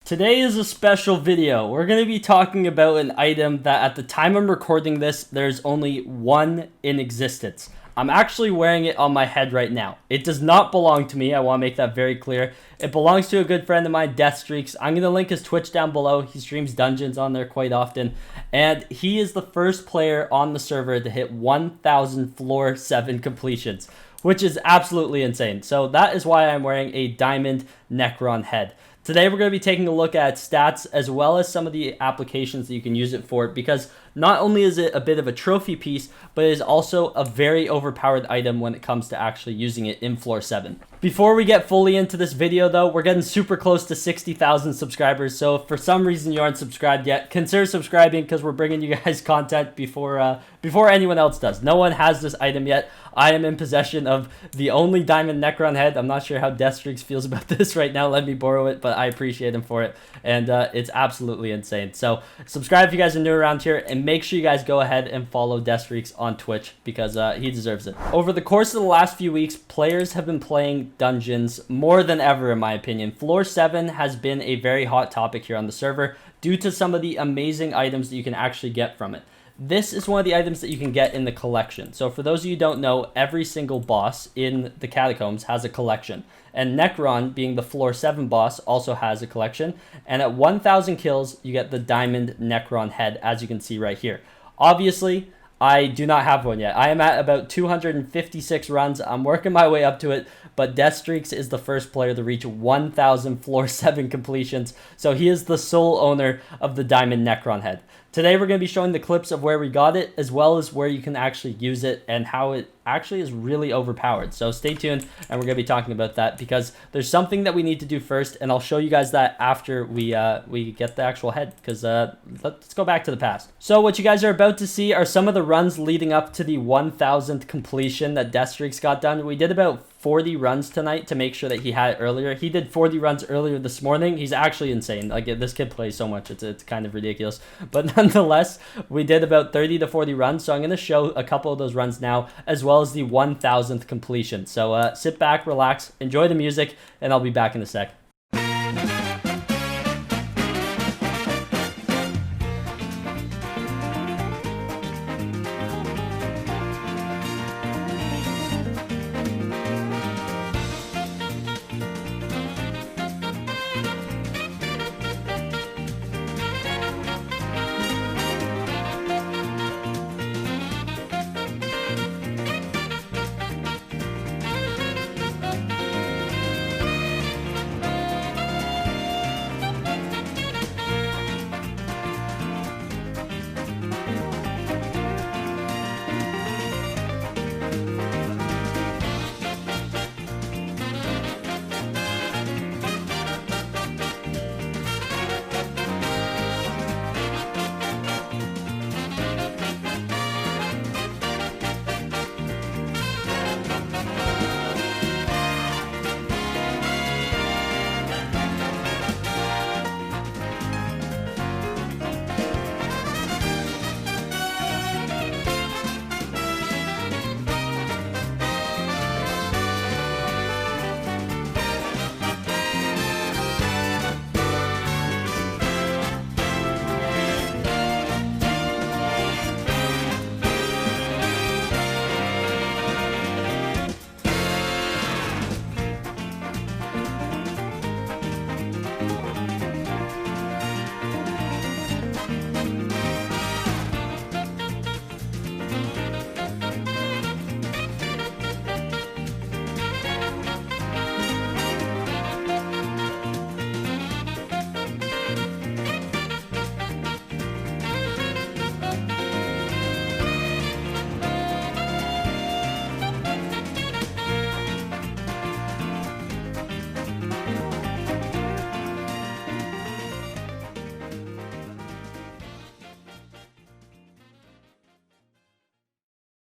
Today is a special video. We're going to be talking about an item that at the time I'm recording this, there's only one in existence. I'm actually wearing it on my head right now. It does not belong to me. I want to make that very clear. It belongs to a good friend of mine, Deathstreaks. I'm going to link his Twitch down below. He streams dungeons on there quite often. And he is the first player on the server to hit 1,000 floor 7 completions, which is absolutely insane. So that is why I'm wearing a diamond NECRON head. Today we're going to be taking a look at stats as well as some of the applications that you can use it for, because not only is it a bit of a trophy piece, but it is also a very overpowered item when it comes to actually using it in floor 7. Before we get fully into this video though, we're getting super close to 60,000 subscribers, so if for some reason you aren't subscribed yet, consider subscribing because we're bringing you guys content before anyone else does. No one has this item yet. I am in possession of the only diamond NECRON head. I'm not sure how Deathstreaks feels about this right now. Let me borrow it, but I appreciate him for it, and it's absolutely insane. So subscribe if you guys are new around here, and make sure you guys go ahead and follow Deathstreaks on Twitch because he deserves it. Over the course of the last few weeks, players have been playing dungeons more than ever, in my opinion. Floor 7 has been a very hot topic here on the server due to some of the amazing items that you can actually get from it. This is one of the items that you can get in the collection. So for those of you who don't know, every single boss in the catacombs has a collection. And NECRON, being the floor 7 boss, also has a collection. And at 1,000 kills, you get the diamond NECRON head, as you can see right here. Obviously, I do not have one yet. I am at about 256 runs. I'm working my way up to it, but Deathstreaks is the first player to reach 1,000 floor 7 completions. So he is the sole owner of the diamond NECRON head. Today we're going to be showing the clips of where we got it, as well as where you can actually use it and how it actually is really overpowered. So stay tuned, and we're going to be talking about that because there's something that we need to do first, and I'll show you guys that after we get the actual head, because let's go back to the past. So what you guys are about to see are some of the runs leading up to the 1,000th completion that Deathstreaks got done. We did about 40 runs tonight to make sure that he had it earlier. He did 40 runs earlier this morning. He's actually insane. Like, this kid plays so much, it's kind of ridiculous. But nonetheless, we did about 30 to 40 runs. So I'm going to show a couple of those runs now, as well as the 1,000th completion. So sit back, relax, enjoy the music, and I'll be back in a sec.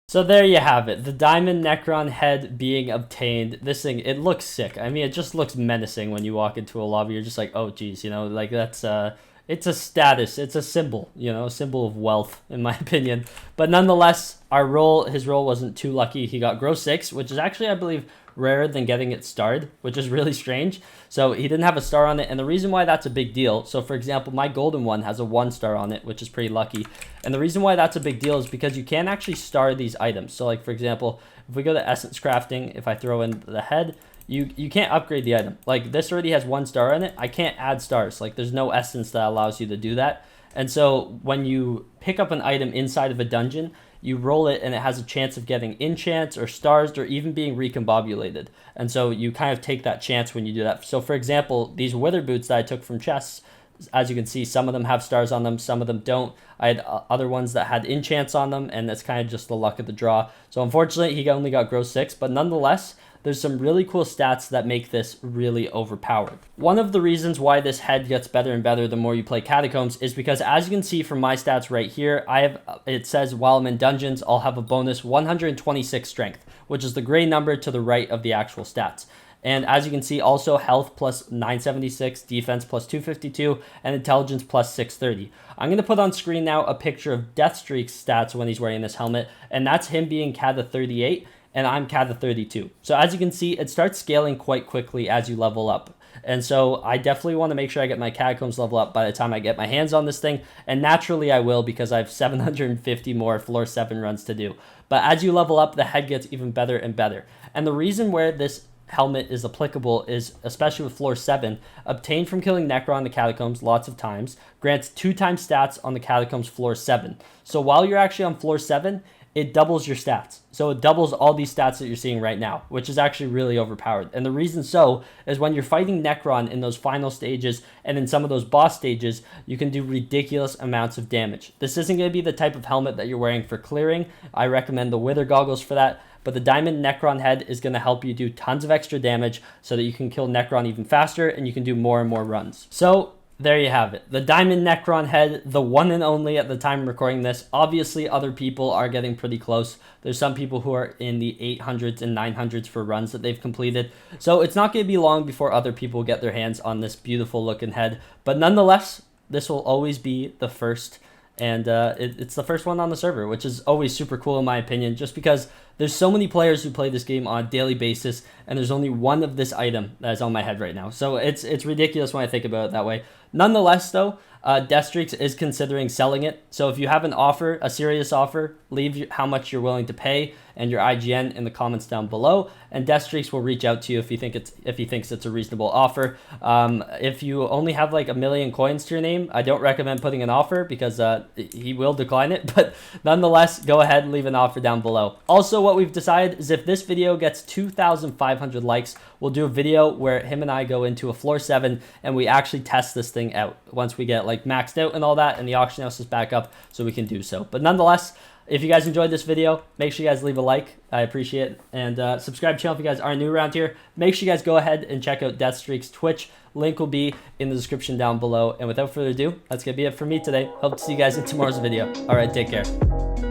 So there you have it, the diamond NECRON head being obtained. This thing, it looks sick. I mean, it just looks menacing when you walk into a lobby. You're just like, oh geez, you know, like that's it's a status, it's a symbol, you know, a symbol of wealth in my opinion. But nonetheless, his role wasn't too lucky. He got grow 6, which is actually, I believe, rarer than getting it starred, which is really strange. So he didn't have a star on it, and the reason why that's a big deal, so for example, my golden one has a 1 star on it, which is pretty lucky. And the reason why that's a big deal is because you can actually star these items. So like, for example, if we go to essence crafting, if I throw in the head, you can't upgrade the item. Like, this already has 1 star in it. I can't add stars. Like, there's no essence that allows you to do that. And so when you pick up an item inside of a dungeon, you roll it and it has a chance of getting enchants or stars or even being recombobulated. And so you kind of take that chance when you do that. So for example, these wither boots that I took from chests, as you can see, some of them have stars on them, some of them don't. I had other ones that had enchants on them, and that's kind of just the luck of the draw. So unfortunately, he only got grow 6, but nonetheless, there's some really cool stats that make this really overpowered. One of the reasons why this head gets better and better the more you play Catacombs is because, as you can see from my stats right here, it says while I'm in dungeons, I'll have a bonus 126 strength, which is the gray number to the right of the actual stats. And as you can see, also health plus 976, defense plus 252, and intelligence plus 630. I'm going to put on screen now a picture of Deathstreak's stats when he's wearing this helmet, and that's him being Cata 38, and I'm Cata 32. So as you can see, it starts scaling quite quickly as you level up. And so I definitely want to make sure I get my Catacombs level up by the time I get my hands on this thing. And naturally I will, because I have 750 more floor 7 runs to do. But as you level up, the head gets even better and better. And the reason where this helmet is applicable is, especially with floor 7, obtained from killing Necron in the Catacombs lots of times, grants 2 times stats on the Catacombs floor 7. So while you're actually on floor 7, it doubles your stats. So it doubles all these stats that you're seeing right now, which is actually really overpowered. And the reason so is when you're fighting Necron in those final stages and in some of those boss stages, you can do ridiculous amounts of damage. This isn't going to be the type of helmet that you're wearing for clearing. I recommend the Wither goggles for that. But the Diamond Necron head is going to help you do tons of extra damage so that you can kill Necron even faster and you can do more and more runs. So there you have it. The Diamond Necron head, the one and only at the time of recording this. Obviously, other people are getting pretty close. There's some people who are in the 800s and 900s for runs that they've completed. So it's not going to be long before other people get their hands on this beautiful looking head. But nonetheless, this will always be the first. And it's the first one on the server, which is always super cool in my opinion, just because there's so many players who play this game on a daily basis, and there's only one of this item that is on my head right now. So it's ridiculous when I think about it that way. Nonetheless, though, Deathstreaks is considering selling it. So if you have an offer, a serious offer, leave how much you're willing to pay and your IGN in the comments down below, and Deathstreaks will reach out to you if he thinks it's a reasonable offer. If you only have like 1 million coins to your name, I don't recommend putting an offer because he will decline it. But nonetheless, go ahead and leave an offer down below. Also, what we've decided is if this video gets 2,500 likes, we'll do a video where him and I go into a floor 7 and we actually test this thing out once we get like maxed out and all that and the auction house is back up, so we can do so. But nonetheless, if you guys enjoyed this video, make sure you guys leave a like. I appreciate it. And subscribe to the channel if you guys are new around here. Make sure you guys go ahead and check out Deathstreak's Twitch. Link will be in the description down below. And without further ado, that's going to be it for me today. Hope to see you guys in tomorrow's video. All right, take care.